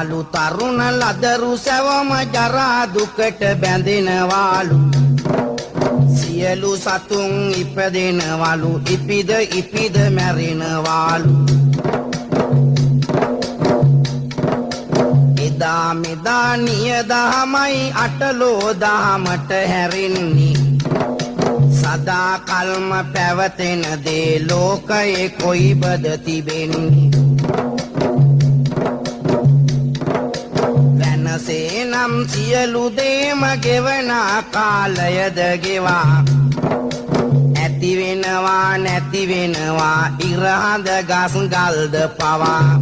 දෙනවාලු තරුණ ලදරු සැවම ජරා දුකට බැඳෙනවාලු සියලු සතුන් ඉපදෙනවාලු ඉපිද මැරෙනවාලු එදා මෙදා නියදහමයි අටලෝ දහමට හැරෙන්නේ සදා කල්ම පැවතෙන දේ ලෝකයේ කොයිබද තිබෙන්නේ වෙනසේනම් සියලු දේම ගෙවන කාලයද ගෙවා ඇති වෙනවා නැති වෙනවා ඉරහඳ ගස් ගල්ද පවා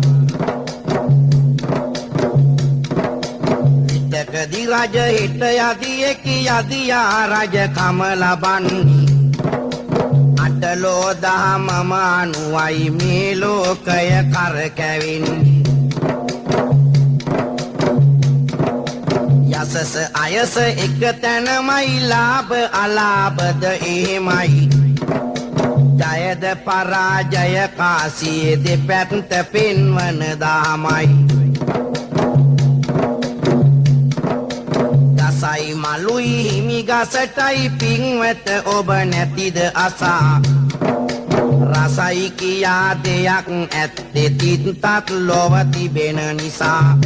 කදී රජ හිට යදියෙකි යදියා රජකම ලබන්නේ අටලෝ දහමම අනුවයි මේ ලෝකය කරකැවෙන්නේ යසස අයස එක තැනමයි ලාභ අලාභද එහෙමයි ජයද පරාජය කාසියේ දෙපැත්ත පෙන්වන දාමයි සයි මලුයි හිමි ගසටයි පින්වත ඔබ නැතිද අසා රසයි කියා දෙයක් ඇත්තේ තිත්තත් ලොව තිබෙන නිසා